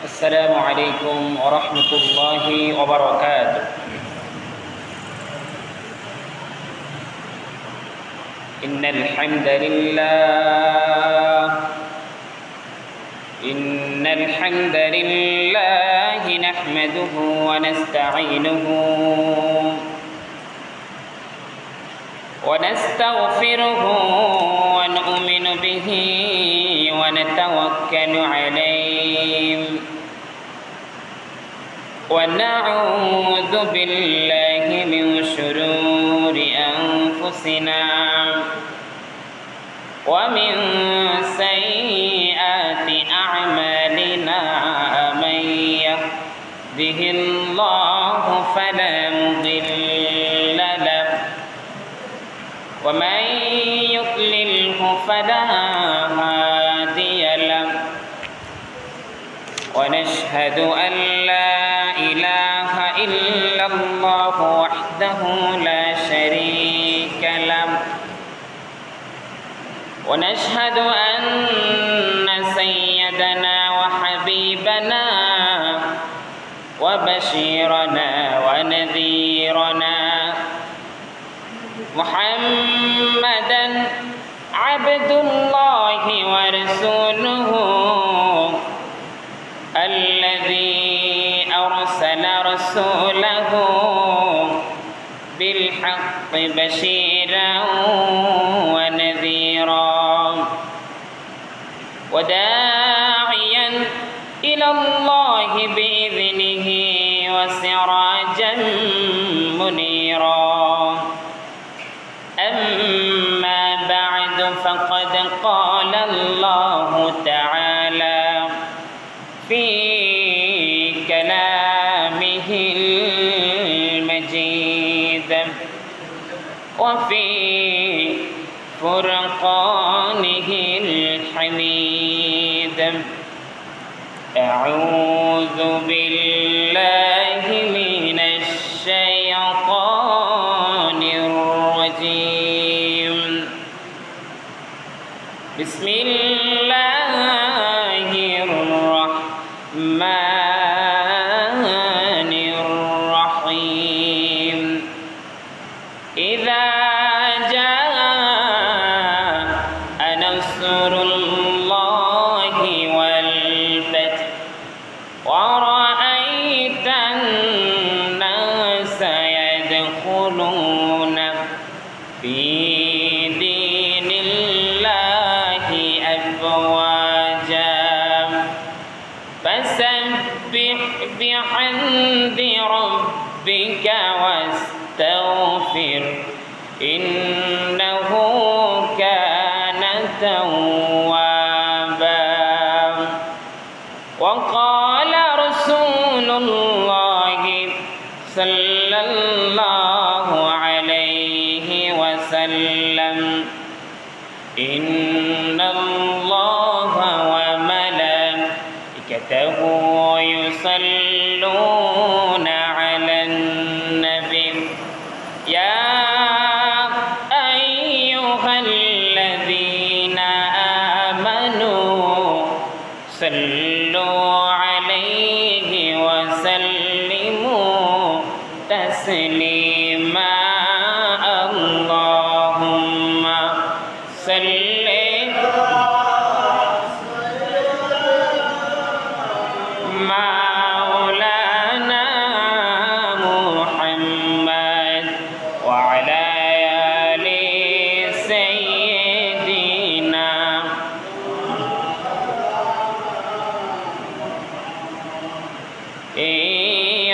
السلام عليكم ورحمة الله وبركاته. إن الحمد لله نحمده ونستعينه ونستغفره ونؤمن به ونتوكل عليه ونعوذ بالله من شرور أنفسنا ومن سيئات أعمالنا من يهده الله فلا مضل له ومن يضلله فلا هادي له ونشهد أن لا إله إلا الله وحده لا شريك له ونشهد أن سيدنا وحبيبنا وبشيرنا ونذيرنا محمدا عبد الله ورسوله الذي أرسل رسوله بالحق بشيرا ونذيرا وداعيا إلى الله بإذنه وسراجا منيرا. أما بعد فقد قال الله تعالى في كلامه المجيد وفي فرقانه الحميد. أعوذ بالله من الشيطان الرجيم. بسم الله الرحمن الرحيم. إذا جاء نصر الله والفتح ورأيت الناس يدخلون في دين الله أفواجا فسبح بحمد ربك واستغفر إنه كان توابا. وقال رسول الله صلى الله عليه وسلم إن الله وملائكته يصلون على النبي يا أيها الذين آمنوا صلوا عليه وسلموا تسليما. اللهم صل مولانا محمد وعلى آل سيدنا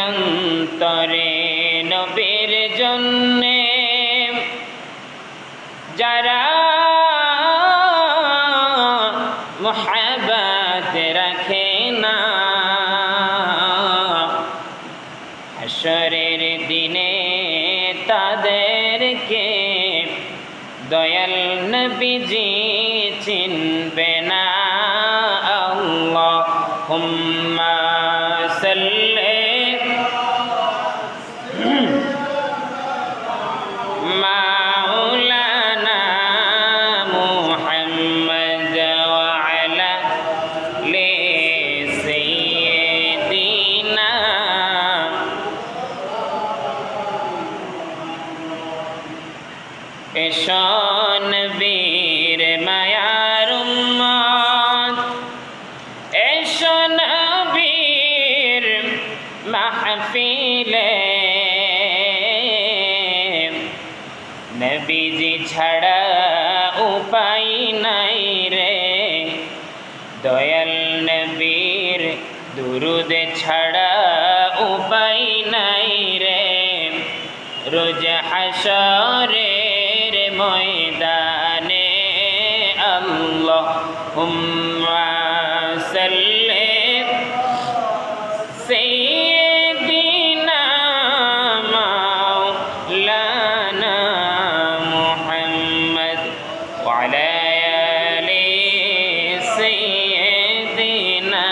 অন্তরে নবীর জন্যে যারা মোহাব্বত রাখে না হাশরের দিনে তাদেরকে দয়াল নবীজি চিনবে না। আল্লাহুম্মা সাল্লি মাওলানা মুহাম্মদ ওয়া আলা মাহফিলে নবীজি ছাড়া উপায় নাই রে, দয়াল নবীর দুরুদ ছাড়া উপায় নাই রে, রোজ হাশরের ময়দানে আল্লাহুম্মা সাল্লি সাইয়্যিদিনা মাওলানা মুহাম্মদ ওয়া আলা আলি সাইয়্যিদিনা।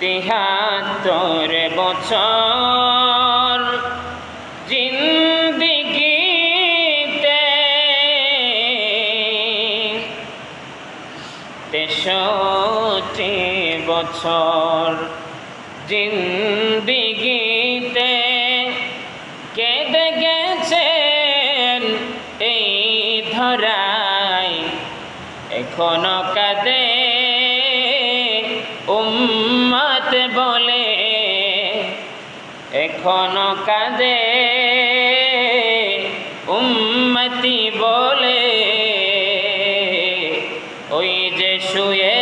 ৭৩ বছর জিন্দেগিতে ৬৩ বছর জিন্দেগিতে কেঁদে গেছেন এই ধরায়, এখনো কাঁদে উম্মত বলে, এখনো কাঁদে উম্মতি বলে, ওই যে শুয়ে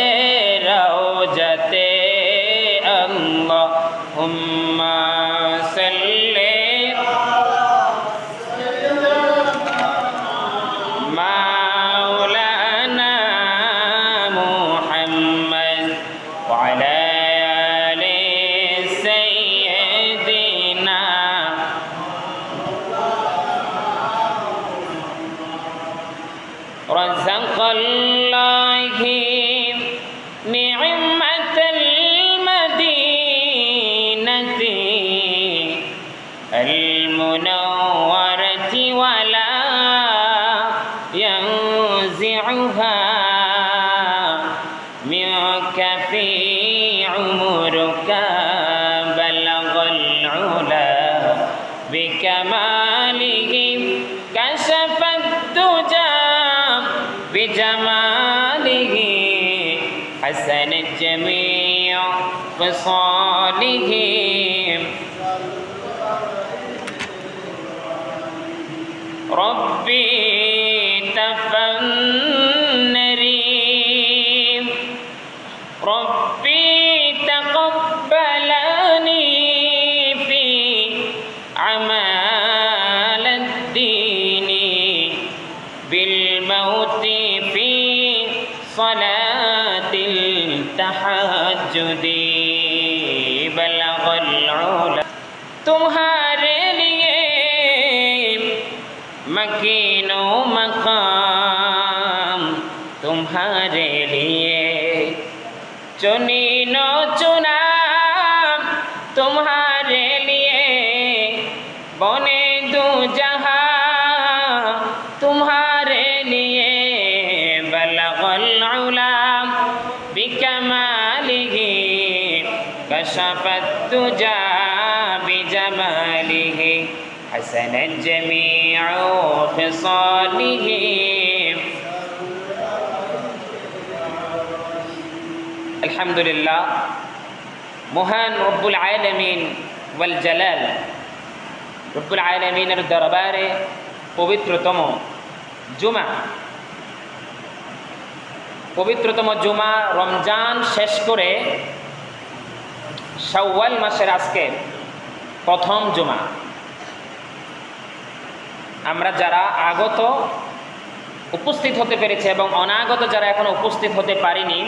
রওজাতে আল্লাহুম্মা সাল্লি মাওলানা মুহাম্মদ ওয়া আলা আলি সাইয়্যিদিনা। রাযাকাল্লাহি নি'মাতাল মাদিনাতি আল মুনাওওয়ারাতি ওয়ালা ينزعها منك في عمرك بلغ العلا بكماله كشف الدجى بجماله حسن جميع خصاله. ربي تفنري ربي تقبلني في أعمال الدين بالموت في صلاة التهجد بلغ العلا. तुम्हारे लिए मकीनो मकाम, तुम्हारे लिए चुनीनो चुना, तुम्हारे लिए बने दो जहां, तुम्हारे लिए बलगल उला बिकमालिही कशफत दुजा बिजमालिही हसनत जमीउ खिसालिही. আলহামদুলিল্লাহ, মহান রব্বুল আলামিন ওয়াল জালাল রব্বুল আলামিনের দরবারে পবিত্রতম জুমা রমজান শেষ করে শাওয়াল মাসের আজকে প্রথম জুমা। আমরা যারা আগত উপস্থিত হতে পেরেছে এবং অনাগত যারা এখনো উপস্থিত হতে পারিনি,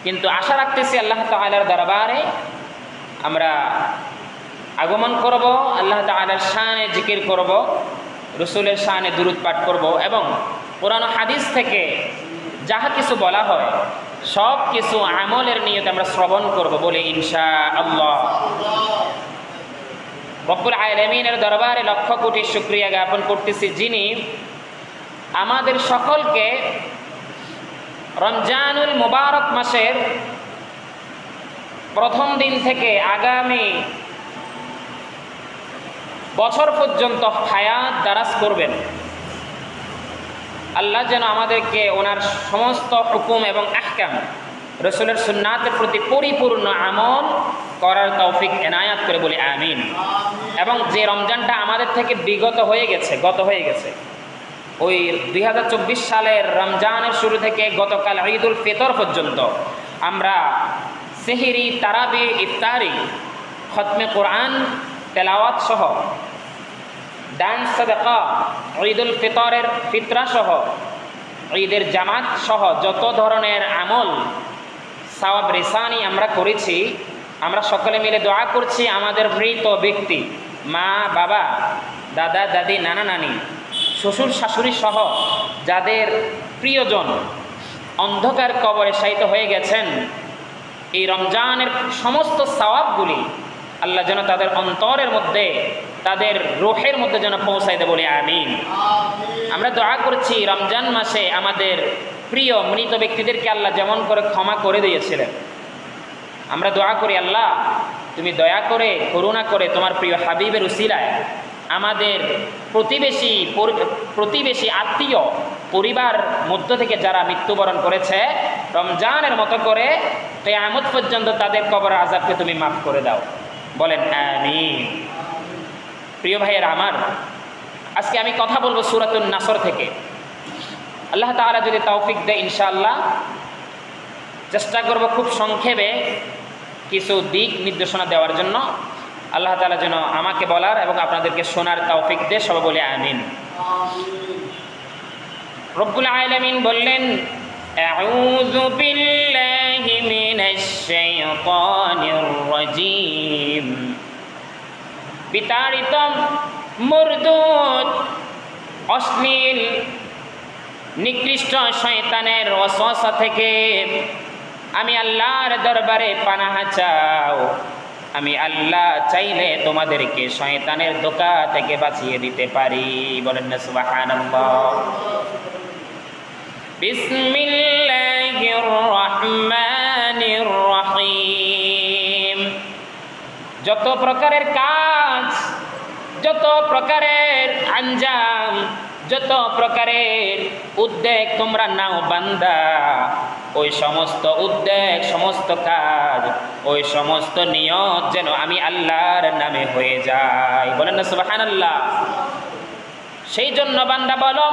কিন্তু আশা রাখতেছি আল্লাহ তাআলার দরবারে আমরা আগমন করব, আল্লাহ তাআলার শানে জিকির করব, রসুলের শানে দুরূদ পাঠ করব এবং কোরআন ও হাদিস থেকে যাহা কিছু বলা হয় সব কিছু আমলের নিয়তে আমরা শ্রবণ করব বলে ইনশাআল্লাহ। রব্বুল আলামিনের দরবারে লক্ষ কোটি শুকরিয়া জ্ঞাপন করতেছি, যিনি আমাদের সকলকে রমজানুল মুবারক মাসের প্রথম দিন থেকে আগামী বছর পর্যন্ত হায়াত দারাজ করবেন। আল্লাহ যেন আমাদেরকে ওনার সমস্ত হুকুম এবং আহকাম রসুলের সুন্নাতের প্রতি পরিপূর্ণ আমল করার তৌফিক এনায়াত করে বলি আমিন। এবং যে রমজানটা আমাদের থেকে গত হয়ে গেছে ওই 2024 সালের রমজানের শুরু থেকে গতকাল ঈদুল ফিতর পর্যন্ত আমরা সেহরি, তারাবি, ইফতারি, খতমে কোরআন তেলাওয়াত সহ, দান সাদাকা, ঈদুল ফিতরের ফিতরা সহ, ঈদের জামাত সহ যত ধরনের আমল সওয়াব রিসানি আমরা করেছি। আমরা সকলে মিলে দোয়া করছি আমাদের মৃত ব্যক্তি, মা বাবা, দাদা দাদি, নানা নানি, শ্বশুর শাশুড়ি সহ যাদের প্রিয়জন অন্ধকার কবরে শায়িত হয়ে গেছেন, এই রমজানের সমস্ত সওয়াবগুলি আল্লাহ যেন তাদের অন্তরের মধ্যে, তাদের রূহের মধ্যে যেন পৌঁছায় দেয় বলে আমিন। আমরা দোয়া করছি রমজান মাসে আমাদের প্রিয় মৃত ব্যক্তিদেরকে আল্লাহ যেমন করে ক্ষমা করে দিয়েছিলেন, আমরা দোয়া করি আল্লাহ তুমি দয়া করে, করুণা করে তোমার প্রিয় হাবিবের উসিলায় আমাদের প্রতিবেশী আত্মীয় পরিবার মধ্য থেকে যারা মৃত্যুবরণ করেছে, রমজানের মতো করে কিয়ামত পর্যন্ত তাদের কবরের আযাবকে তুমি মাফ করে দাও, বলেন আমিন। প্রিয় ভাইয়েরা আমার, আজকে আমি কথা বলবো সূরাতুন নাসর থেকে। আল্লাহ তাআলা যদি তৌফিক দেয় ইনশাআল্লাহ চেষ্টা করব খুব সংক্ষেপে কিছু দিক নির্দেশনা দেওয়ার জন্য। আল্লাহ তাআলা যেন আমাকে বলার এবং আপনাদেরকে শোনার তৌফিক দেয়, সবাই বলে আমিন। রব্বুল আলামিন বললেন, আউযু বিল্লাহি মিনাশ শাইতানির রাজীম। বিতাড়িত, মুরদুদ, অশ্লীল, নিকৃষ্ট শয়তানের ওয়াসওয়াসা থেকে আমি আল্লাহর দরবারে পানাহ চাও। আমি আল্লাহ চাইলে তোমাদেরকে শয়তানের ধোঁকা থেকে বাঁচিয়ে দিতে পারি, বলেন না সুবহানাল্লাহ। বিসমিল্লাহির রহমানির রহিম। যত প্রকারের কাজ, যত প্রকারের আঞ্জাম, যত প্রকারের উদ্যোগ তোমরা নাও বান্দা, ওই সমস্ত উদ্যোগ, সমস্ত কাজ, ওই সমস্ত নিয়ত যেন আমি আল্লাহর নামে হয়ে যায়, বলেন না সুবহানাল্লাহ। সেই জন্য বান্দা বলো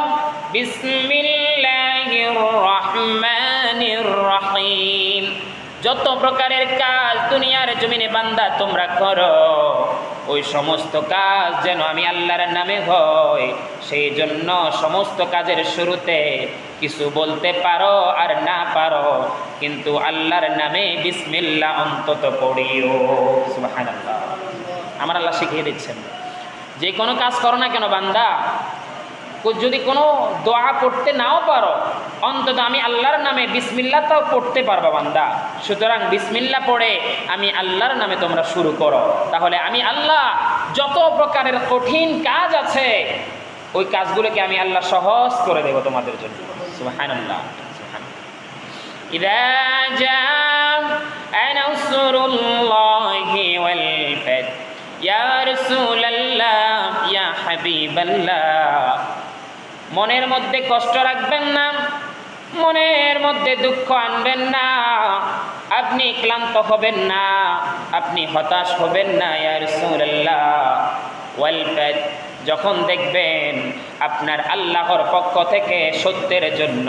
বিসমিল্লাহির রহমানির রহিম। যত প্রকারের কাজ দুনিয়ার জমিনে বান্দা তোমরা করো, ওই সমস্ত কাজ যেন আমি আল্লাহর নামে হয়, সেই জন্য সমস্ত কাজের শুরুতে কিছু বলতে পারো আর না পারো, কিন্তু আল্লাহর নামে বিসমিল্লাহ অন্তত পড়িও, সুবহানাল্লাহ। আমার আল্লাহ শিখিয়ে দিচ্ছেন যে কোনো কাজ করো না কেন বান্দা, যদি কোনো দোয়া পড়তে নাও পারো, অন্তত আমি আল্লাহর নামে বিসমিল্লাহ তাও পড়তে পারবা বান্দা। সুতরাং বিসমিল্লাহ পড়ে আমি আল্লাহর নামে তোমরা শুরু করো, তাহলে আমি আল্লাহ যত প্রকারের কঠিন কাজ আছে ওই কাজগুলোকে আমি আল্লাহ সহজ করে দেব তোমাদের জন্য, সুবহানাল্লাহ। ইযা জাআ নাসরুল্লাহি ওয়াল ফাth ইয়া রাসূলাল্লাহ ইয়া হাবিবাল্লাহ। মনের মধ্যে কষ্ট রাখবেন না, মনের মধ্যে দুঃখ আনবেন না, আপনি ক্লান্ত হবেন না, আপনি হতাশ হবেন না। ইয়া রাসূলুল্লাহ ওয়াল ফাth, যখন দেখবেন আপনার আল্লাহর পক্ষ থেকে সত্যের জন্য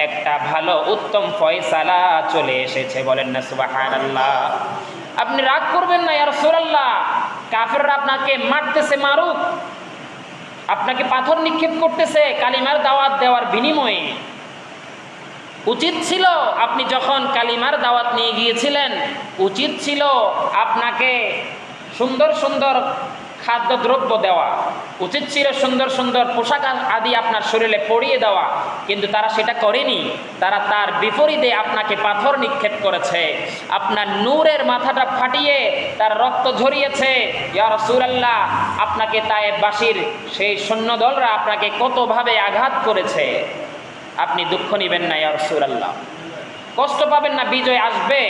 একটা ভালো উত্তম ফয়সালা চলে এসেছে, বলেন না সুবহানাল্লাহ। আপনি রাগ করবেন না, ইয়া রাসূলুল্লাহ কাফেররা আপনাকে মারতেছে, মারুক, আপনাকে পাথর নিক্ষেপ করতেছে কালিমার দাওয়াত দেওয়ার বিনিময়ে। উচিত ছিল আপনি যখন কালিমার দাওয়াত নিয়ে গিয়েছিলেন, উচিত ছিল আপনাকে সুন্দর সুন্দর খাদ্যদ্রব্য দেওয়া, উচিত ছিল সুন্দর সুন্দর পোশাক আদি আপনার শরীরে পরিয়ে দেওয়া, কিন্তু তারা সেটা করেনি। তারা তার বিপরীতে আপনাকে পাথর নিক্ষেপ করেছে, আপনার নূরের মাথাটা ফাটিয়ে তার রক্ত ঝরিয়েছে। ইয়া রাসূলুল্লাহ আপনাকে তায়েফবাসীর সেই সৈন্যদলরা আপনাকে কতভাবে আঘাত করেছে, আপনি দুঃখ নেবেন না ইয়া রাসূলুল্লাহ, কষ্ট পাবেন না। বিজয় আসবে,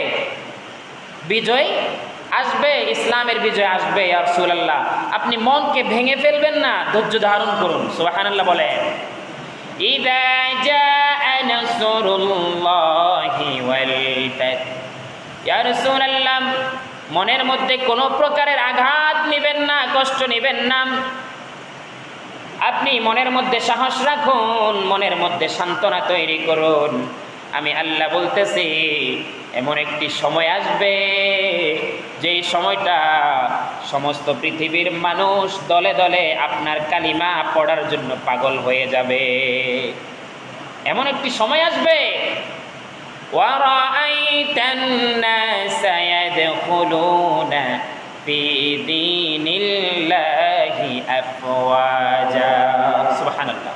বিজয় আসবে, ইসলামের বিজয় আসবে ইয়া রাসূলুল্লাহ। আপনি মনকে ভেঙে ফেলবেন না, ধৈর্য ধারণ করুন, সুবহানাল্লাহ বলেন। ইযা জাআ নাসরুল্লাহি ওয়াল ফাত। ইয়া রাসূলুল্লাহ, মনের মধ্যে কোনো প্রকারের আঘাত নেবেন না, কষ্ট নেবেন না। আপনি মনের মধ্যে সাহস রাখুন, মনের মধ্যে সান্ত্বনা তৈরি করুন। আমি আল্লাহ বলতেছি, এমন একটি সময় আসবে যেই সময়টা সমস্ত পৃথিবীর মানুষ দলে দলে আপনার কালিমা পড়ার জন্য পাগল হয়ে যাবে। এমন একটি সময় আসবে, ওয়ারাআইতান নাসা ইয়াদখুলুনা ফি দীনিল্লাহি আফওয়াজা। সুবহানাল্লাহ।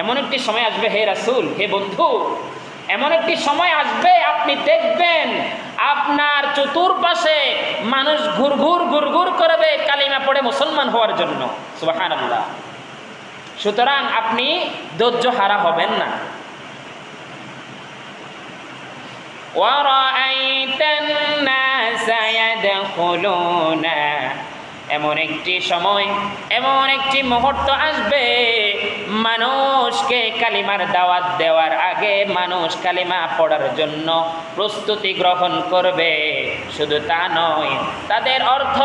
এমন একটি সময় আসবে হে রাসূল, হে বন্ধু, এমন একটি সময় আসবে আপনি দেখবেন আপনার চতুর্পাশে মানুষ ঘুরঘুর ঘুরঘুর করবে কালিমা পড়ে মুসলমান হওয়ার জন্য। সুবহানাল্লাহ। সুতরাং আপনি ধৈর্য হারা হবেন না। ওয়ারাআইতান নাসা ইয়াদখুলুনা, এমন একটি সময়, এমন একটি মুহূর্ত আসবে, মানুষকে কালিমার দাওয়াত দেওয়ার আগে মানুষ কালিমা পড়ার জন্য প্রস্তুতি গ্রহণ করবে। শুধু তা নয়, তাদের অর্থ,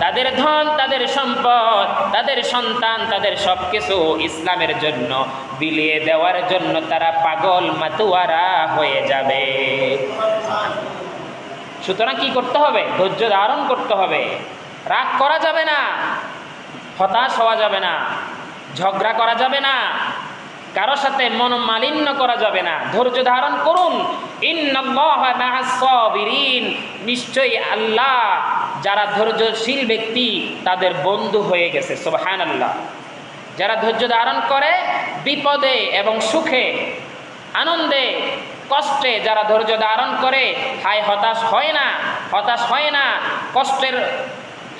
তাদের ধন, তাদের সম্পদ, তাদের সন্তান, তাদের সব কিছু ইসলামের জন্য বিলিয়ে দেওয়ার জন্য তারা পাগল মাতুয়ারা হয়ে যাবে। সুতরাং কি করতে হবে? ধৈর্য ধারণ করতে হবে। রাগ করা যাবে না, হতাশ হওয়া যাবে না, ঝগড়া করা যাবে না, কারো সাথে মনোমালিন্য করা যাবে না। ধৈর্য ধারণ করুন। ইন্নাল্লাহা মা'আস সাবিরিন, নিশ্চয়ই আল্লাহ যারা ধৈর্যশীল ব্যক্তি তাদের বন্ধু হয়ে গেছে। সুবহানাল্লাহ। যারা ধৈর্য ধারণ করে বিপদে এবং সুখে, আনন্দে, কষ্টে, যারা ধৈর্য ধারণ করে হায় হতাশ হয় না, হতাশ হয় না, কষ্টের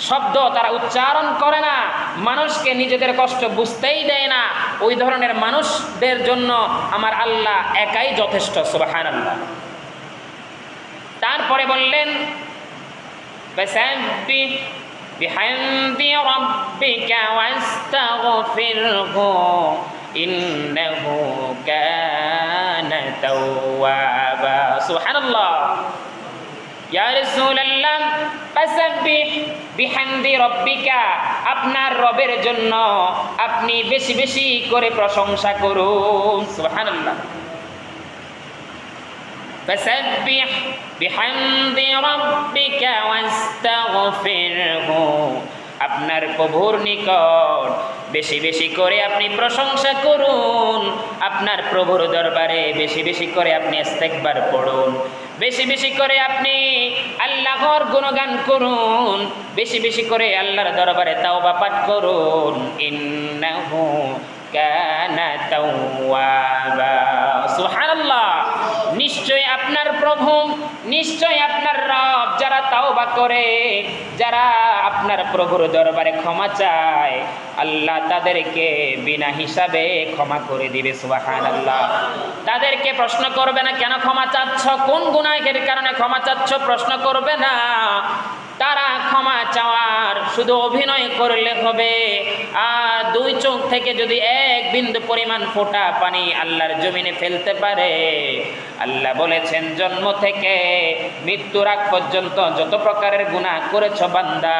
শব্দ তারা উচ্চারণ করে না, মানুষকে নিজেদের কষ্ট বুঝতেই দেয় না, ওই ধরনের মানুষদের জন্য আমার আল্লাহ একাই যথেষ্ট। সুবহানাল্লাহ। তারপরে বললেন, ফাসাব্বিহ বিহামদি রাব্বিকা ওয়াস্তাগফিরহু ইন্নাহু কানা তাওয়াবা। সুবহানাল্লাহ। ইয়া রাসূলুল্লাহ, ফাসাব্বিহ বিহামদি রাব্বিকা, আপনার রবের জন্য আপনি বেশি বেশি করে প্রশংসা করুন। সুবহানাল্লাহ। ফাসাব্বিহ বিহামদি রাব্বিকা ওয়াস্তাগফিরহু, আপনার প্রভুর নিকট বেশি বেশি করে আপনি প্রশংসা করুন, আপনার প্রভুর দরবারে বেশি বেশি করে আপনি ইস্তেগফার পড়ুন, বেশি বেশি করে আপনি আল্লাহর গুণগান করুন, বেশি বেশি করে আল্লাহর দরবারে তাওবা পাঠ করুন। ইন্নাহু কানা তাওয়াবা। সুবহানাল্লাহ। নিশ্চয় আপনার প্রভু, নিশ্চয় আপনার রব যারা তাওবা করে, যারা আপনার প্রভুর দরবারে ক্ষমা চায়, আল্লাহ তাদেরকে বিনা হিসাবে ক্ষমা করে দিবে। সুবহানাল্লাহ। তাদেরকে প্রশ্ন করবে না কেন ক্ষমা চাচ্ছ, কোন গুনাহের কারণে ক্ষমা চাচ্ছ, প্রশ্ন করবে না। তারা ক্ষমা চাওয়ার শুধু অভিনয় করলে হবে। আর দুই চোখ থেকে যদি এক বিন্দু পরিমাণ ফোঁটা পানি আল্লাহর জমিনে ফেলতে পারে, আল্লাহ বলেছেন জন্ম থেকে মৃত্যুর আগ পর্যন্ত যত প্রকারের গুনাহ করেছ বান্দা,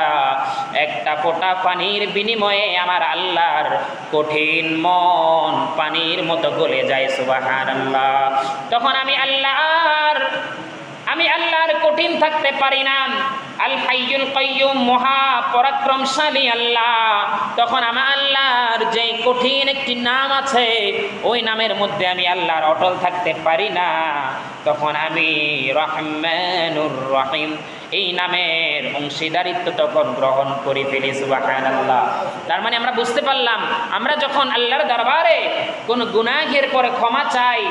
একটা ফোঁটা পানির বিনিময়ে আমার আল্লাহর কঠিন মন পানির মতো গলে যায়। সুবহানাল্লাহ। তখন আমি আল্লাহর কঠিন থাকতে পারি না। আল হাইয়ুল কাইয়ুম, মহা পরাক্রমশালী আল্লাহ, তখন আমার আল্লাহর যে কঠিন একটি নাম আছে ওই নামের মধ্যে আমি আল্লাহর অটল থাকতে পারি না। তখন আমি রহমানুর রহিম এই নামের অংশীদারিত্ব তখন গ্রহণ করে ফেলি। সুবহানাল্লাহ। তার মানে আমরা বুঝতে পারলাম, আমরা যখন আল্লাহর দরবারে কোনো গুনাহের পরে ক্ষমা চাই,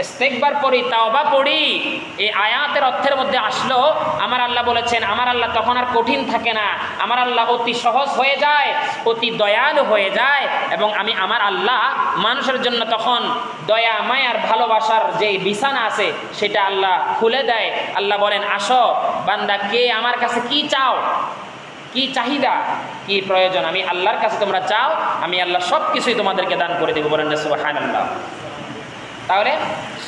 ইস্তেগফার পড়ি, তাওবা পড়ি, এই আয়াতের অর্থের মধ্যে আসলো আমার আল্লাহ বলেছেন আমার আল্লাহ তখন আর কঠিন থাকে না, আমার আল্লাহ অতি সহজ হয়ে যায়, অতি দয়ালু হয়ে যায়, এবং আমি আমার আল্লাহ মানুষের জন্য তখন দয়া মায়ার ভালোবাসার যে বিছানা আছে সেটা আল্লাহ খুলে দেয়। আল্লাহ বলেন, আসো বান্দা, কে আমার কাছে কি চাও, কি চাহিদা, কি প্রয়োজন, আমি আল্লাহর কাছে তোমরা চাও, আমি আল্লাহ সব কিছুই তোমাদেরকে দান করে দেবো। বলেন সুবহানাল্লাহ। তাহলে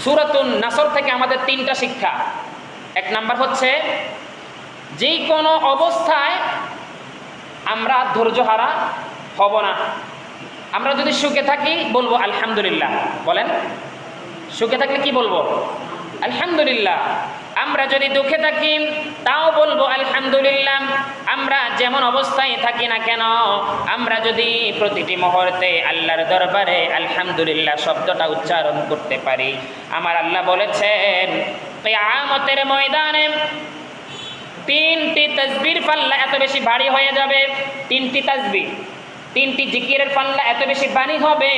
সূরাতুন নাসর থেকে আমাদের 3টা শিক্ষা। 1 নাম্বার হচ্ছে যে কোনো অবস্থায় আমরা ধৈর্যহারা হব না। আমরা যদি সুখে থাকি বলবো আলহামদুলিল্লাহ, বলেন সুখে থাকলে কি বলবো? আলহামদুলিল্লাহ। আমরা যদি দুঃখে থাকি তাও বলবো আলহামদুলিল্লাহ। আমরা যেমন অবস্থায় থাকি না কেন, আমরা যদি প্রতিটি মুহূর্তে আল্লাহর দরবারে আলহামদুলিল্লাহ শব্দটা উচ্চারণ করতে পারি, আমার আল্লাহ বলেছেন কিয়ামতের ময়দানে 3টি তাসবির পাল্লা এত বেশি ভারী হয়ে যাবে, 3টি তাসবিহ, 3টি জিকিরের পাল্লা এত বেশি ভারী হবে,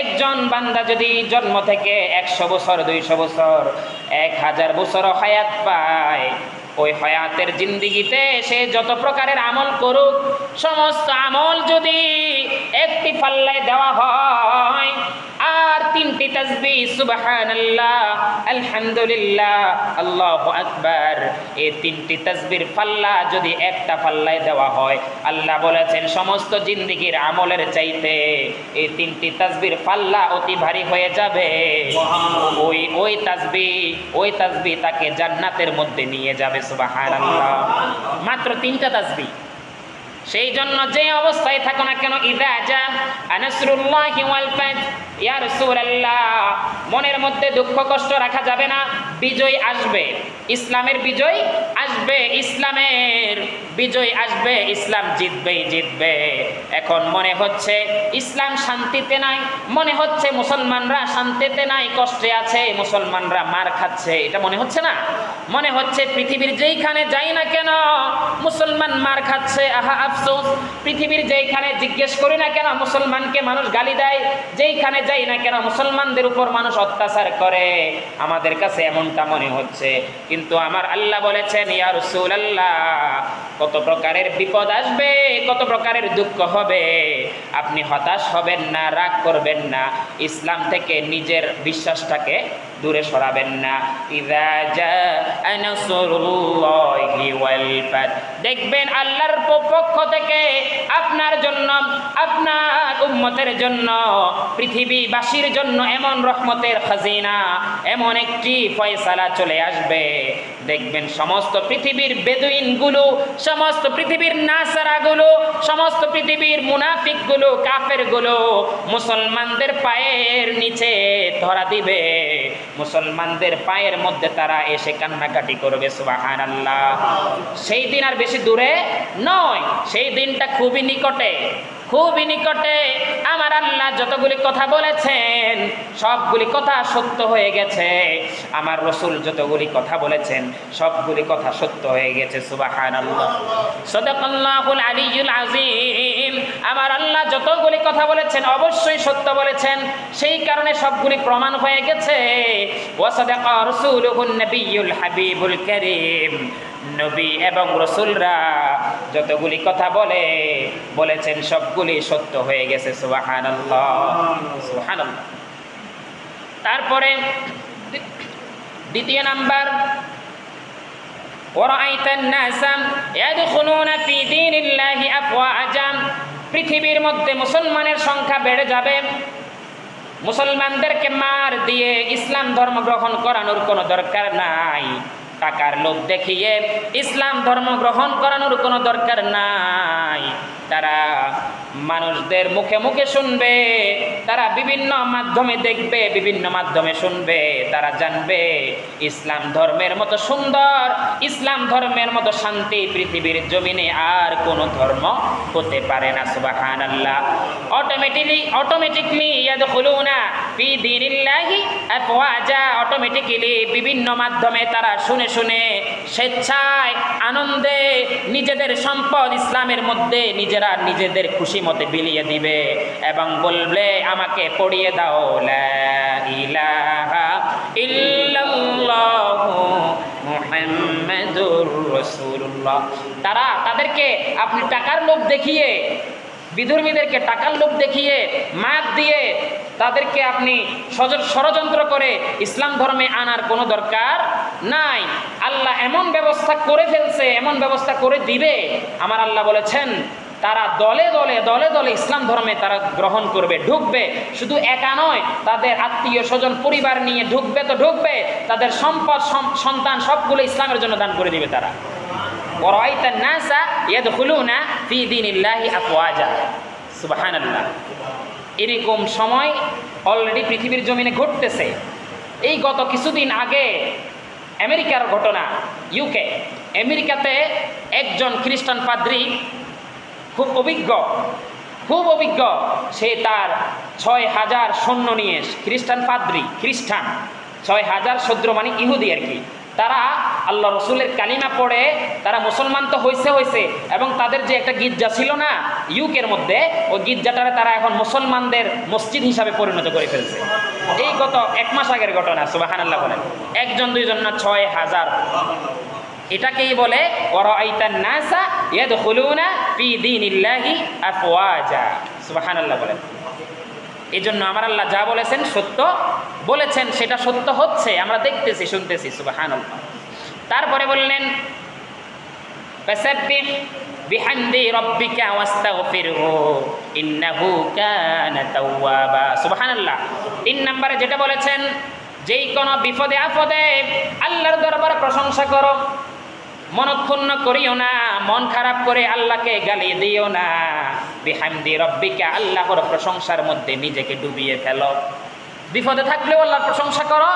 একজন বান্দা যদি জন্ম থেকে 100 বছর 200 বছর 1000 বছর হায়াত পায়, ওই হায়াতের জিন্দিগিতে সে যত প্রকারের আমল করুক, সমস্ত আমল যদি একটি পাল্লায় দেওয়া হয়, আর 3টি তাসবিহ সুবহানাল্লাহ, আলহামদুলিল্লাহ, আল্লাহু আকবার, এই 3টি তাসবির পাল্লা যদি একটা পাল্লায় দেওয়া হয়, আল্লাহ বলেছেন সমস্ত জিন্দেগির আমলের চাইতে এই 3টি তাসবির পাল্লা অতি ভারী হয়ে যাবে। ওই তাসবিহ তাকে জান্নাতের মধ্যে নিয়ে যাবে। সুবহানাল্লাহ। মাত্র 3টা তাসবিহ। সেই জন্য যে অবস্থায় থাকো না কেন, ইযা জা নাসরুল্লাহি ওয়াল ফাত, ইয়া রাসূলুল্লাহ, মনের মধ্যে দুঃখ কষ্ট রাখা যাবে না। বিজয় আসবে, ইসলামের বিজয় আসবে, ইসলামের বিজয় আসবে, ইসলাম জিতবেই জিতবে। এখন মনে হচ্ছে ইসলাম শান্তিতে নাই, মনে হচ্ছে মুসলমানরা শান্তিতে নাই, কষ্টে আছে, মুসলমানরা মার খাচ্ছে, এটা মনে হচ্ছে না? মনে হচ্ছে পৃথিবীর যেইখানে যাই না কেন মুসলমান মার খাচ্ছে, আহা আফসোস। পৃথিবীর যেইখানে জিজ্ঞেস করি না কেন মুসলমানকে মানুষ গালি দেয়, যেইখানে যাই না কেন মুসলমানদের উপর মানুষ অত্যাচার করে, আমাদের কাছে এমনটা মনে হচ্ছে। কিন্তু আমার আল্লাহ বলেছেন ইয়া রাসূলুল্লাহ, কত প্রকারের বিপদ আসবে, কত প্রকারের দুঃখ হবে, আপনি হতাশ হবেন না, রাগ করবেন না, ইসলাম থেকে নিজের বিশ্বাসটাকে দূরে সরাবেন না। ইযা জাআ নাসরুল্লাহি ওয়াল ফাত, দেখবেন আল্লাহর পক্ষ থেকে আপনার জন্য, আপনার উম্মতের জন্য, পৃথিবীবাসীর জন্য এমন রহমতের খাজিনা, এমন একটি ফয়সালা চলে আসবে। দেখবেন সমস্ত পৃথিবীর বেদুইনগুলো, সমস্ত পৃথিবীর নাসারাগুলো, সমস্ত পৃথিবীর মুনাফিকগুলো, কাফেরগুলো মুসলমানদের পায়ের নিচে ধরা দিবে, মুসলমানদের পায়ের মধ্যে তারা এসে কান্নাকাটি করবে। সুবহানাল্লাহ। সেই দিন আর বেশি দূরে নয়, সেই দিনটা খুবই নিকটে, খুবই নিকটে। আমার আল্লাহ যতগুলি কথা বলেছেন সবগুলি কথা সত্য হয়ে গেছে, আমার রাসূল যতগুলি কথা বলেছেন সবগুলি কথা সত্য হয়ে গেছে। সুবহানাল্লাহ। সাদাকাল্লাহুল আলিয়্যুল আযীম। আমার আল্লাহ যতগুলি কথা বলেছেন অবশ্যই সত্য বলেছেন, সেই কারণে সবগুলি প্রমাণ হয়ে গেছে। ওয়া সাদাকা রাসূলুহুন নবিয়্যুল হাবিবুল কারীম। নবী এবং রাসূলরা যতগুলি কথা বলেছেন সবগুলি সত্য হয়ে গেছে। সুবহানাল্লাহ, সুবহানাল্লাহ। তারপরে দ্বিতীয় নাম্বার, ওয়ারাআইতান নাসা ইয়াদখুলুনা ফি দীনিল্লাহি আফওয়াজা, পৃথিবীর মধ্যে মুসলমানের সংখ্যা বেড়ে যাবে, মুসলমানদেরকে মার দিয়ে ইসলাম ধর্ম গ্রহণ করানোর কোনো দরকার নাই, টাকার লোভ দেখিয়ে ইসলাম ধর্ম গ্রহণ করানোর কোনো দরকার নাই। তারা মানুষদের মুখে মুখে শুনবে, তারা বিভিন্ন মাধ্যমে দেখবে, বিভিন্ন মাধ্যমে শুনবে, তারা জানবে ইসলাম ধর্মের মতো সুন্দর, ইসলাম ধর্মের মতো শান্তি পৃথিবীর জমিনে আর কোনো ধর্ম হতে পারে না। সুবহানাল্লাহ। অটোমেটিকলি ইয়াদখুলুনা ফি দীনিল্লাহি আফওয়াজা, অটোমেটিক্যালি বিভিন্ন মাধ্যমে তারা শুনে শুনে স্বেচ্ছায় আনন্দে নিজেদের সম্পদ ইসলামের মধ্যে নিজেরা নিজেদের খুশি মতে বিলিয়ে দিবে এবং বলবে আমাকে পড়িয়ে দাও লা ইলাহা ইল্লাল্লাহু মুহাম্মাদুর রাসূলুল্লাহ। তাদেরকে আপনি টাকার লোভ দেখিয়ে, বিধর্মীদেরকে টাকার লোভ দেখিয়ে, মার দিয়ে তাদেরকে আপনি ষড়যন্ত্র করে ইসলাম ধর্মে আনার কোনো দরকার নাই। আল্লাহ এমন ব্যবস্থা করে ফেলছে, এমন ব্যবস্থা করে দিবে। আমার আল্লাহ বলেছেন তারা দলে দলে দলে দলে ইসলাম ধর্মে তারা গ্রহণ করবে, ঢুকবে। শুধু একা নয়, তাদের আত্মীয় স্বজন পরিবার নিয়ে ঢুকবে তো ঢুকবে, তাদের সম্পদ সন্তান সবগুলো ইসলামের জন্য দান করে দিবে তারা। ওয়ারাইতান নাসা ইয়াদখুলুনা ফি দীনিল্লাহি আফওয়াজা, সুবহানাল্লাহ। এরকম সময় অলরেডি পৃথিবীর জমিনে ঘটতেছে। এই গত কিছুদিন আগে আমেরিকার ঘটনা, ইউকে আমেরিকাতে একজন খ্রিস্টান পাদ্রী, খুব অভিজ্ঞ, সে তার 6,000 সৈন্য নিয়ে, খ্রিস্টান পাদ্রী, খ্রিস্টান 6,000 সৈন্য মানে ইহুদি আর কি, তারা আল্লাহ রসুলের কালিমা পড়ে তারা মুসলমান তো হয়েছে এবং তাদের যে একটা গির্জা ছিল না ইউকের মধ্যে, ওই গির্জাটারে তারা এখন মুসলমানদের মসজিদ হিসাবে পরিণত করে ফেলছে। এই গত 1 মাস আগের ঘটনা, সুবহানাল্লাহ বলেন। একজন দুইজন না, 6,000। এটাকেই বলে ওয়ারাইতান নাসা ইয়াদখুলুনা ফি দীনিল্লাহি আফওয়াজা, সুবহানাল্লাহ বলেন। এই জন্য আমার আল্লাহ যা বলেছেন সত্য বলেছেন, সেটা সত্য হচ্ছে, আমরা দেখতেছি শুনতেছি, সুবহানাল্লাহ। তারপরে বললেন ফাসাব্বিহ বিহামদি রাব্বিকা ওয়াস্তাগফিরহু ইন্নাহু কানা তাওয়াবা, সুবহানাল্লাহ। 3 নম্বরে যেটা বলেছেন, যেই কোনো বিপদে আপদে আল্লাহর দরবারে প্রশংসা করো, মনক্ষুণ্ণ করিও না, মন খারাপ করে আল্লাহকে গালি দিও না। বিহামদি রব্বিকা, আল্লাহর প্রশংসার মধ্যে নিজেকে ডুবিয়ে ফেলো। বিপদে থাকলেও আল্লাহর প্রশংসা করো,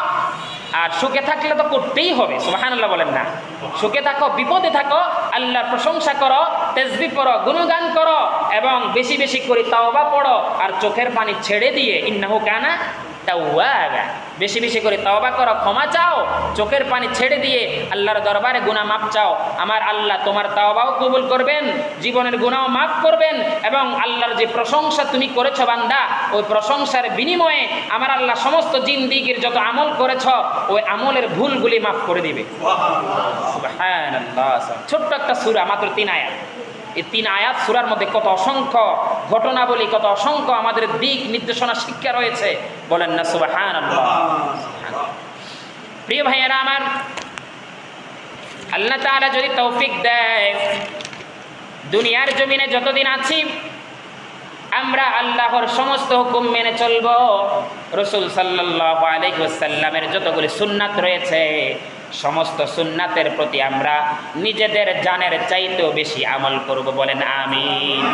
আর সুখে থাকলে তো করতেই হবে, সুবহানাল্লাহ বলেন না। সুখে থাকো, বিপদে থাকো, আল্লাহর প্রশংসা করো, তাসবিহ পড়ো, গুণগান করো, এবং বেশি বেশি করে তাওবা পড়ো, আর চোখের পানি ছেড়ে দিয়ে ইন্নাহু কানা তাওয়াবা, বেশি বেশি করে তাওবা করো, ক্ষমা চাও, চোখের পানি ছেড়ে দিয়ে আল্লাহর দরবারে গুনাহ মাফ চাও। আমার আল্লাহ তোমার তাওবাও কবুল করবেন, জীবনের গুনাহও মাফ করবেন, এবং আল্লাহর যে প্রশংসা তুমি করেছো বান্দা, ওই প্রশংসার বিনিময়ে আমার আল্লাহ সমস্ত জিন্দেগীর যত আমল করেছো ওই আমলের ভুলগুলি মাফ করে দিবে, সুবহানাল্লাহ। ছোট্ট একটা সূরা, মাত্র 3 আয়াত। এই 3 আয়াত সূরার মধ্যে কত অসংখ্য ঘটনাবলী, কত অসংখ্য আমাদের দিক নির্দেশনা শিক্ষা রয়েছে, বলেন না সুবহানাল্লাহ। প্রিয় ভাইয়েরা আমার, আল্লাহ তাআলা যদি তৌফিক দেয়, দুনিয়ার জমিনে যতদিন আছি আমরা আল্লাহর সমস্ত হুকুম মেনে চলব। রাসূল সাল্লাল্লাহু আলাইহি ওয়াসাল্লামের যতগুলি সুন্নাত রয়েছে সমস্ত সুন্নাতের প্রতি আমরা নিজেদের জানের চাইতেও বেশি আমল করব, বলেন আমিন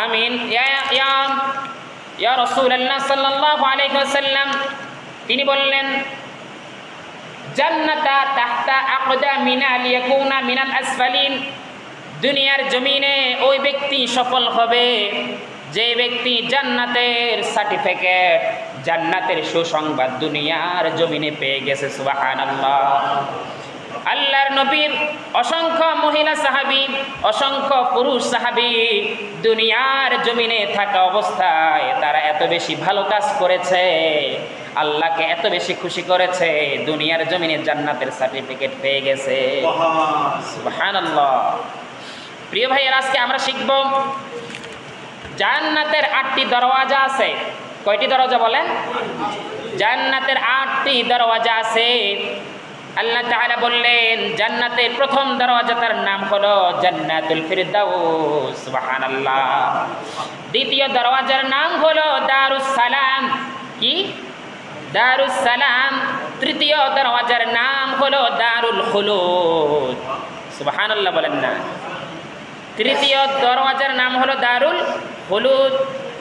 আমিন। ইয়া রাসূলুল্লাহ সাল্লাল্লাহু আলাইহি ওয়াসাল্লাম তিনি বললেন, জান্নাতা তাহতা আকদামিনা লিয়াকুনা মিনাল আসফালিন, দুনিয়ার জমিনে ওই ব্যক্তি সফল হবে যে ব্যক্তি জান্নাতের সার্টিফিকেট, জান্নাতের সুসংবাদ দুনিয়ার জমিনে পেয়ে গেছে, সুবহানাল্লাহ। আল্লাহর নবীর অসংখ্য মহিলা সাহাবী, অসংখ্য পুরুষ সাহাবী দুনিয়ার জমিনে থাকা অবস্থায় তারা এত বেশি ভালো কাজ করেছে, আল্লাহকে এত বেশি খুশি করেছে, দুনিয়ার জমিনে জান্নাতের সার্টিফিকেট পেয়ে গেছে, সুবহানাল্লাহ। প্রিয় ভাইয়ের, আজকে আমরা শিখব জান্নাতের 8টি দরওয়াজা আছে। কয়টি দরজা বলেন? জান্নাতের 8টি দরওয়াজা আছে। আল্লাহ তাআলা বললেন জান্নাতের প্রথম দরওয়াজাটার নাম হলো জান্নাতুল ফিরদাউস, সুবহানাল্লাহ। দ্বিতীয় দরওয়াজার নাম হলো দারুস সালাম, কি? দারুস সালাম। তৃতীয় দরওয়াজার নাম হলো দারুল খুলুদ, সুবহানাল্লাহ বলেন না। তৃতীয় দরওয়াজার নাম হলো দারুল খুলুদ।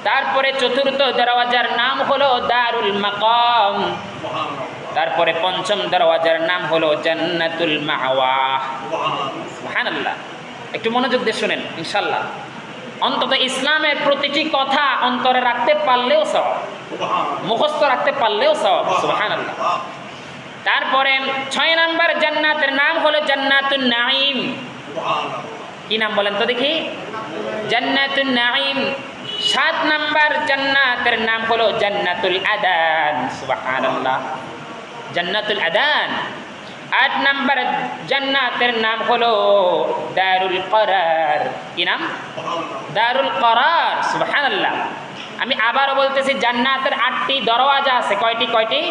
তারপরে চতুর্থ দরওয়াজার নাম হলো দারুল মাকাম। তারপরে পঞ্চম দরওয়াজার নাম হলো জান্নাতুল মাওয়া, সুবহানাল্লাহ। একটু মনোযোগ দিয়ে শুনেন ইনশাআল্লাহ। অন্তত ইসলামের প্রতিটি কথা অন্তরে রাখতে পারলেও সওয়াব, মুখস্থ রাখতে পারলেও সওয়াব, সুবহানাল্লাহ। তারপরে 6 নম্বর জান্নাতের নাম হলো জান্নাতুন নাঈম। কি নাম বলেন তো দেখি? জান্নাতুন নাঈম। 7 নম্বর জান্নাতের নাম হলো জান্নাতুল আদান, সুবহানাল্লাহ, জান্নাতুল আদান। 8 নম্বর জান্নাতের নাম হলো দারুল করার। কি নাম? দারুল করার, সুবহানাল্লাহ। আমি আবারও বলতেছি, জান্নাতের 8টি দরওয়াজা আছে। কয়টি?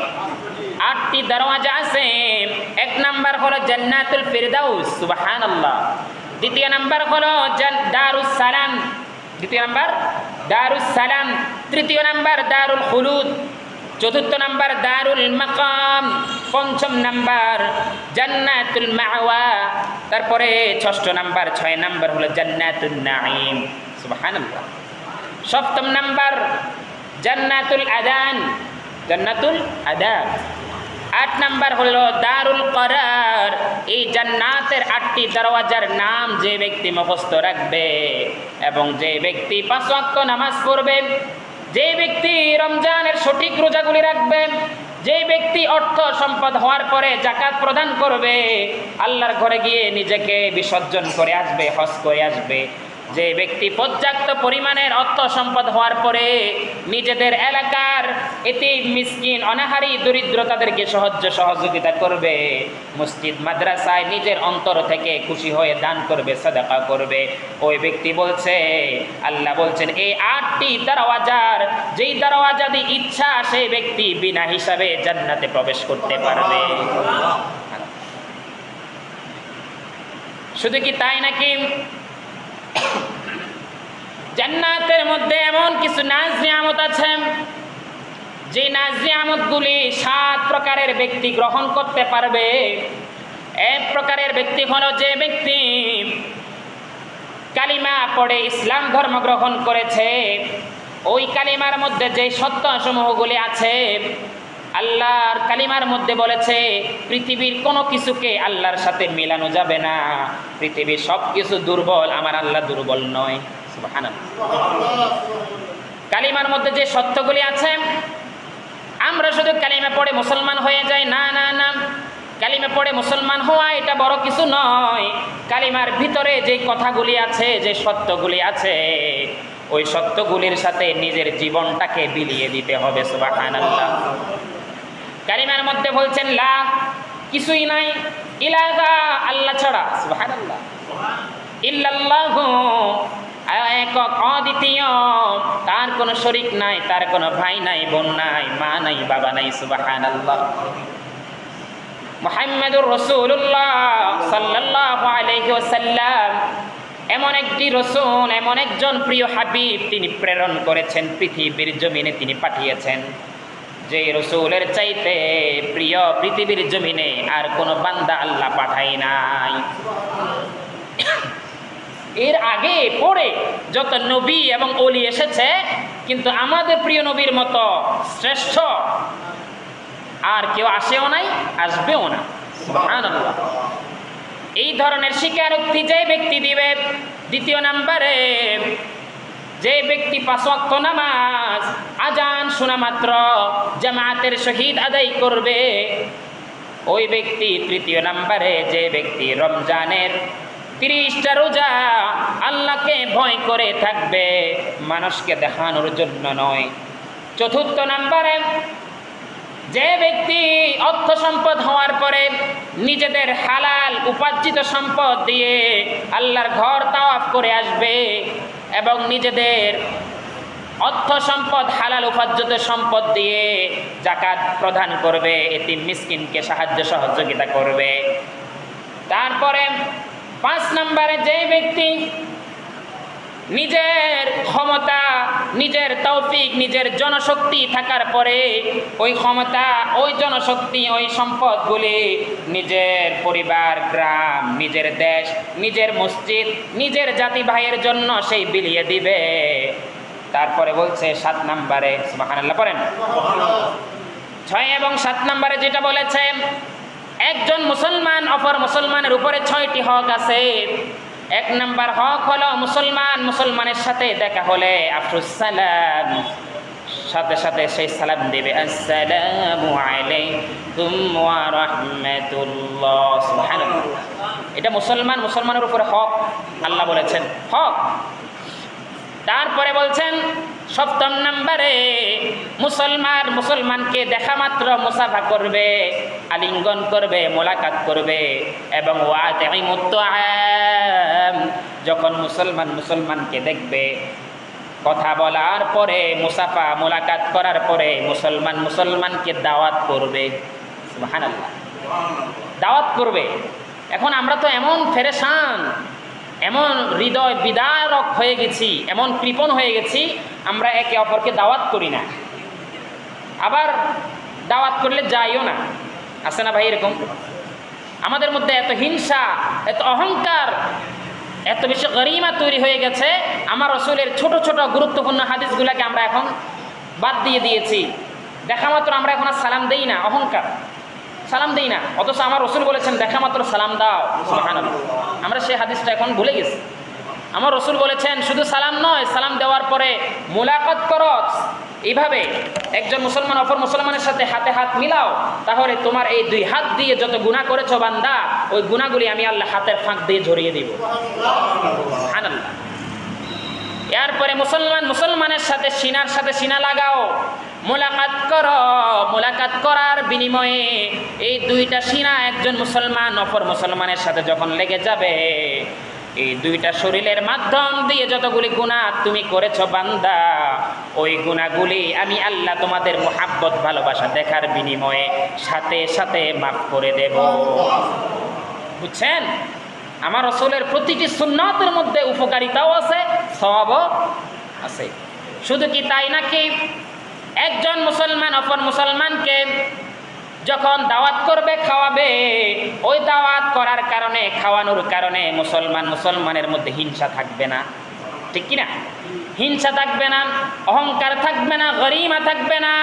8টি দরওয়াজা আছে। 1 নম্বর হলো জান্নাতুল ফিরদাউস, সুবহানাল্লাহ। দ্বিতীয় নাম্বার হলো দারুস সালাম, দ্বিতীয় নাম্বার দারুস সালাম, তৃতীয় নাম্বার দারুল খুলুদ, চতুর্থ নাম্বার দারুল মাকাম, পঞ্চম নাম্বার জান্নাতুল মাওয়া, তারপরে ষষ্ঠ নাম্বার 6 নাম্বার হলো জান্নাতুন নাঈম। সুবহানাল্লাহ। সপ্তম নাম্বার জান্নাতুল আদান, জান্নাতুল আদান। 8 নাম্বার হলো দারুল করার। এই জান্নাতের 8টি দরওয়াজার নাম যে ব্যক্তি মুখস্থ রাখবে এবং যে ব্যক্তি 5 ওয়াক্ত নামাজ পড়বে, যে ব্যক্তি রমজানের সঠিক রোজাগুলি রাখবে, যে ব্যক্তি অর্থ সম্পদ হওয়ার পরে যাকাত প্রদান করবে, আল্লাহর ঘরে গিয়ে নিজেকে বিসর্জন করে আসবে, হজ করে আসবে, যে ব্যক্তি পর্যাপ্ত পরিমাণের অর্থ সম্পদ হওয়ার পরে নিজেদের এলাকার এতিম মিসকিন অনাহারী দরিদ্র তাদেরকে সহযোগিতা করবে, মসজিদ মাদ্রাসায় নিজের অন্তর থেকে খুশি হয়ে দান করবে, সাদাকা করবে, ওই ব্যক্তি বলছে, আল্লাহ বলছেন এই 8টি দরওয়াজার যেই দরওয়াজা দিয়ে ইচ্ছা সেই ব্যক্তি বিনা হিসাবে জান্নাতে প্রবেশ করতে পারবে। শুধু কি তাই নাকি? জান্নাতের মধ্যে এমন কিছু নাজ নিয়ামত আছে যে নাজ নিয়ামতগুলি 7 প্রকারের ব্যক্তি গ্রহণ করতে পারবে। এক প্রকারের ব্যক্তি হলো যে ব্যক্তি কালিমা পড়ে ইসলাম ধর্ম গ্রহণ করেছে, ওই কালিমার মধ্যে যে সত্য সমূহগুলি আছে, আল্লাহর কালিমার মধ্যে বলেছে পৃথিবীর কোনো কিছুকে আল্লাহর সাথে মিলানো যাবে না, পৃথিবীর সব কিছু দুর্বল, আমার আল্লাহ দুর্বল নয়। সুবহানাল্লাহ। কালিমার মধ্যে যে সত্যগুলি আছে, আমরা শুধু কালিমা পড়ে মুসলমান হয়ে যাই, না না না, কালিমা পড়ে মুসলমান হওয়া এটা বড় কিছু নয়। কালিমার ভিতরে যে কথাগুলি আছে, যে সত্যগুলি আছে, ওই সত্যগুলির সাথে নিজের জীবনটাকে বিলিয়ে দিতে হবে। সুবহানাল্লাহ। কালিমার মধ্যে বলছেন লা, কিছুই নাই, ইলাহা, আল্লাহ ছাড়া, সুবহানাল্লাহ, ইল্লাল্লাহু, একক অদ্বিতীয়, তার কোনো শরীক নাই, তার কোনো ভাই নাই, বোন নাই, মা নাই, বাবা নাই। সুবহানাল্লাহ। মুহাম্মাদুর রাসূলুল্লাহ সাল্লাল্লাহু আলাইহি ওয়াসাল্লাম এমন একটি রাসূল, এমন একজন প্রিয় হাবিব তিনি প্রেরণ করেছেন, পৃথিবীর জমিনে তিনি পাঠিয়েছেন, যে রাসূলের চাইতে প্রিয় পৃথিবীর জমিনে আর কোনো বান্দা আল্লাহ পাঠায় নাই। এর আগে পরে যত নবী এবং ওলি এসেছে, কিন্তু আমাদের প্রিয় নবীর মতো শ্রেষ্ঠ আর কেউ আসেও নাই, আসবেও না। সুবহানাল্লাহ। এই ধরনের স্বীকারোক্তি যে ব্যক্তি দিবে, দ্বিতীয় নাম্বারে যে ব্যক্তি 5 ওয়াক্ত নামাজ আজান শোনা মাত্র জামাতের সহিত আদায় করবে, ওই ব্যক্তি, তৃতীয় নাম্বারে যে ব্যক্তি রমজানের 30টা রোজা আল্লাহকে ভয় করে থাকবে, মানুষকে দেখানোর জন্য নয়। চতুর্থ নাম্বারে যে ব্যক্তি অর্থ সম্পদ হওয়ার পরে নিজেদের হালাল উপার্জিত সম্পদ দিয়ে আল্লাহর ঘর তাওয়াফ করে আসবে এবং নিজেদের অর্থ সম্পদ হালাল উপার্জিত সম্পদ দিয়ে যাকাত প্রদান করবে, এতিম মিসকিনকে সাহায্য সহযোগিতা করবে। তারপরে 5 নম্বরে যে ব্যক্তি নিজের ক্ষমতা, নিজের তৌফিক, নিজের জনশক্তি থাকার পরে ওই ক্ষমতা, ওই জনশক্তি, ওই সম্পদগুলি নিজের পরিবার, গ্রাম, নিজের দেশ, নিজের মসজিদ, নিজের জাতি ভাইয়ের জন্য সেই বিলিয়ে দিবে। তারপরে বলছে 7 নম্বরে, সুবহানাল্লাহ পড়েন, 6 এবং 7 নম্বরে যেটা বলেছে, একজন মুসলমান অপর মুসলমানের উপরে 6টি হক আছে। 1 নম্বর হক হলো মুসলমানের সাথে দেখা হলে আফসুস সালাম, সাথে সাথে সেই সালাম দেবে, আসসালামু আলাইকুম ওয়া রাহমাতুল্লাহ। সুবহানাল্লাহ। এটা মুসলমানের উপরে হক, আল্লাহ বলেছেন হক। তারপরে বলছেন 7 নম্বরে মুসলমানকে দেখা মাত্র মুসাফা করবে, আলিঙ্গন করবে, মোলাকাত করবে এবং ওয়াতিমুত তাআম, যখন মুসলমানকে দেখবে, কথা বলার পরে, মুসাফা মোলাকাত করার পরে মুসলমানকে দাওয়াত করবে। সুবহানাল্লাহ, দাওয়াত করবে। এখন আমরা তো এমন ফেরেশান, এমন হৃদয় বিদারক হয়ে গেছি, এমন কৃপণ হয়ে গেছি, আমরা একে অপরকে দাওয়াত করি না, আবার দাওয়াত করলে যাইও না। আছে না ভাই এরকম? আমাদের মধ্যে এত হিংসা, এত অহংকার, এত বেশি গরিমা তৈরি হয়ে গেছে, আমার রাসূলের ছোট ছোট গুরুত্বপূর্ণ হাদিসগুলোকে আমরা এখন বাদ দিয়ে দিয়েছি। দেখা মাত্র আমরা এখন আর সালাম দেই না, অহংকার, সালাম দেই না। অথচ আমার রাসূল বলেছেন দেখা মাত্র সালাম দাও, সুবহানাল্লাহ। আমরা সেই হাদিসটা এখন ভুলে গেছি। আমার রাসূল বলেছেন শুধু সালাম নয়, সালাম দেওয়ার পরে মুলাকাত করো, এইভাবে একজন মুসলমান অপর মুসলমানের সাথে হাতে হাত মিলাও, তাহলে তোমার এই দুই হাত দিয়ে যত গুনাহ করেছো বান্দা, ওই গুনাহগুলি আমি আল্লাহ হাতের ফাঁক দিয়ে ঝরিয়ে দিব। সুবহানাল্লাহ। এরপরে মুসলমানের সাথে সিনা লাগাও, মোলাকাত করো। মোলাকাত করার বিনিময়ে এই দুইটা সিনা একজন মুসলমান অপর মুসলমানের সাথে যখন লেগে যাবে, এই দুইটা শরীরের মাধ্যম দিয়ে যতগুলি গুনাহ তুমি করেছো বান্দা, ওই গুনাহগুলি আমি আল্লাহ তোমাদের মুহাব্বত ভালোবাসা দেখার বিনিময়ে সাথে সাথে মাফ করে দেব। বুঝছেন? আমার রাসূলের প্রতিটি সুন্নাতের মধ্যে উপকারিতাও আছে, সওয়াবও আছে। শুধু কি তাই নাকি? একজন মুসলমান অপর মুসলমানকে যখন দাওয়াত করবে, খাওয়াবে, ওই দাওয়াত করার কারণে, খাওয়ানোর কারণে মুসলমানের মধ্যে হিংসা থাকবে না, ঠিক কিনা? হিংসা থাকবে না, অহংকার থাকবে না, গরিমা থাকবে না।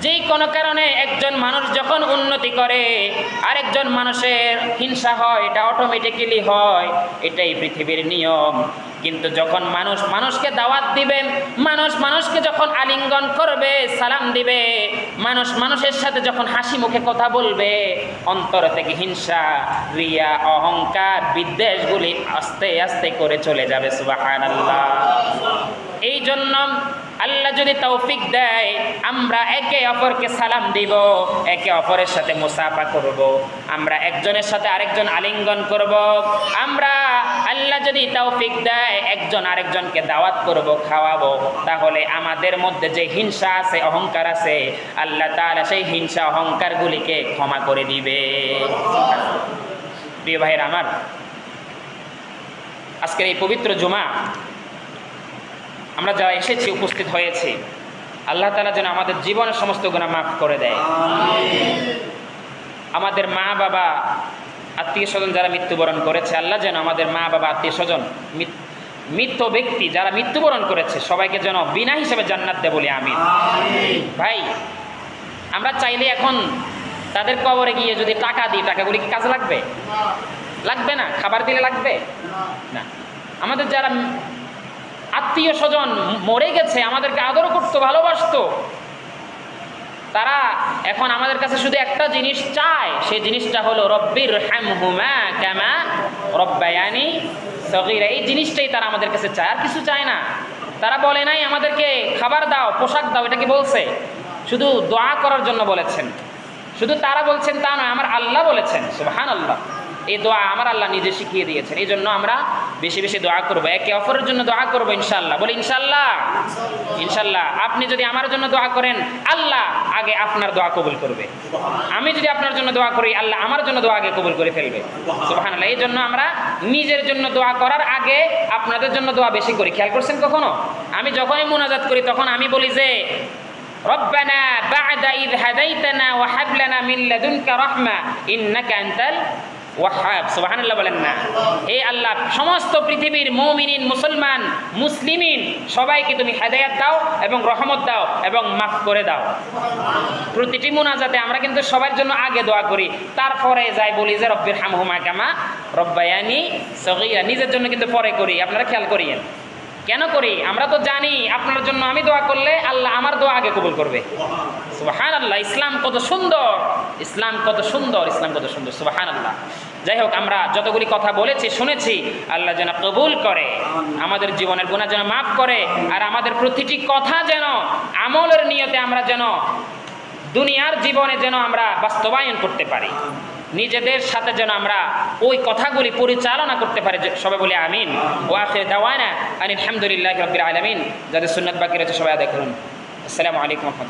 যেই কোনো কারণে একজন মানুষ যখন উন্নতি করে আরেকজন মানুষের হিংসা হয়, এটা অটোমেটিক্যালি হয়, এটাই পৃথিবীর নিয়ম। কিন্তু যখন মানুষকে দাওয়াত দিবে, মানুষকে যখন আলিঙ্গন করবে, সালাম দিবে, মানুষের সাথে যখন হাসি মুখে কথা বলবে, অন্তর থেকে হিংসা, রিয়া, অহংকার, বিদ্বেষগুলি আস্তে আস্তে করে চলে যাবে। সুবহানাল্লাহ। এই জন্য আল্লাহ যদি তৌফিক দেয়, আমরা একে অপরকে সালাম দিব, একে অপরের সাথে মুসাফা করব, আমরা একজনের সাথে আরেকজন আলিঙ্গন করব, আমরা আল্লাহ যদি তৌফিক দেয় একজন আরেকজনকে দাওয়াত করব, খাওয়াবো, তাহলে আমাদের মধ্যে যে হিংসা আছে, অহংকার আছে, আল্লাহ তাআলা সেই হিংসা অহংকারগুলিকে ক্ষমা করে দিবে। প্রিয় ভাইরা আমার, আজকের এই পবিত্র জুমা আমরা যারা এসেছি, উপস্থিত হয়েছি, আল্লাহ তাআলা যেন আমাদের জীবনের সমস্ত গুনাহ মাফ করে দেয়। আমাদের মা বাবা, আত্মীয় স্বজন যারা মৃত্যুবরণ করেছে, আল্লাহ যেন আমাদের মা বাবা, আত্মীয় স্বজন, মৃত ব্যক্তি যারা মৃত্যুবরণ করেছে, সবাইকে যেন বিনা হিসেবে জান্নাত দেয় বলি আমিন। ভাই, আমরা চাইলে এখন তাদের কবরে গিয়ে যদি টাকা দিই, টাকাগুলি কি কাজে লাগবে? লাগবে না। খাবার দিলে লাগবে না। আমাদের যারা আত্মীয় স্বজন মরে গেছে, আমাদেরকে আদর করতো, ভালোবাসতো, তারা এখন আমাদের কাছে শুধু একটা জিনিস চায়, সেই জিনিসটা হলো রব্বির হামহুমা কামা রব্বায়ানি সগীরা। এই জিনিসটাই তারা আমাদের কাছে চায়, আর কিছু চায় না। তারা বলে নাই আমাদেরকে খাবার দাও, পোশাক দাও, এটা কি বলছে? শুধু দোয়া করার জন্য বলেছেন। শুধু তারা বলছেন তা নয়, আমার আল্লাহ বলেছেন। সুবহানাল্লাহ। এই দোয়া আমার আল্লাহ নিজে শিখিয়ে দিয়েছেন। এই জন্য আমরা বেশি বেশি দোয়া করবো, একে অপরের জন্য দোয়া করবো ইনশাআল্লাহ। বলি ইনশাআল্লাহ। ইনশাআল্লাহ। আপনি যদি আমার জন্য দোয়া করেন, আল্লাহ আগে আপনার দোয়া কবুল করবে। আমি যদি আপনার জন্য দোয়া করি, আল্লাহ আমার জন্য দোয়া আগে কবুল করে ফেলবে। সুবহানাল্লাহ। এই জন্য আমরা নিজের জন্য দোয়া করার আগে আপনাদের জন্য দোয়া বেশি করি। খেয়াল করছেন কখনো? আমি যখনই মুনাজাত করি তখন আমি বলি যে রব্বানা বা'দা ইয হাদাইতানা ওয়া হাব লানা মিন লাদুনকা রাহমা ইন্নাকা আনতাল ওয়াহাব। সুবহানাল্লাহ বলেন না? এই আল্লাহ, সমস্ত পৃথিবীর মুমিনিন, মুসলমান, মুসলিমিন সবাইকে তুমি হেদায়েত দাও এবং রহমত দাও এবং মাফ করে দাও। প্রতিটি মুনাজাতে আমরা কিন্তু সবার জন্য আগে দোয়া করি, তারপরে যাই বলি যে রব্বির হামহুমা কামা রব্বায়ানি সগীরা। নিজের জন্য কিন্তু পরে করি। আপনারা খেয়াল করিয়েন। কেন করি? আমরা তো জানি আপনার জন্য আমি দোয়া করলে আল্লাহ আমার দোয়া আগে কবুল করবে। সুবহানাল্লাহ। ইসলাম কত সুন্দর, ইসলাম কত সুন্দর, ইসলাম কত সুন্দর। সুবহানাল্লাহ। যাই হোক, আমরা যতগুলি কথা বলেছি, শুনেছি, আল্লাহ যেন কবুল করে, আমাদের জীবনের গুনাহ যেন মাফ করে, আর আমাদের প্রতিটি কথা যেন আমলের নিয়তে আমরা যেন দুনিয়ার জীবনে যেন আমরা বাস্তবায়ন করতে পারি, নিজেদের সাথে যেন আমরা ওই কথাগুলি পরিচালনা করতে পারি। সবাই বলে আমিন। ওয়া আখির দাওয়ানা আনিল হামদুলিল্লাহি রাব্বিল আলামিন। যাদের সুন্নাত বাকি রয়েছে সবাই আদায় করুন। আসসালামু আলাইকুম।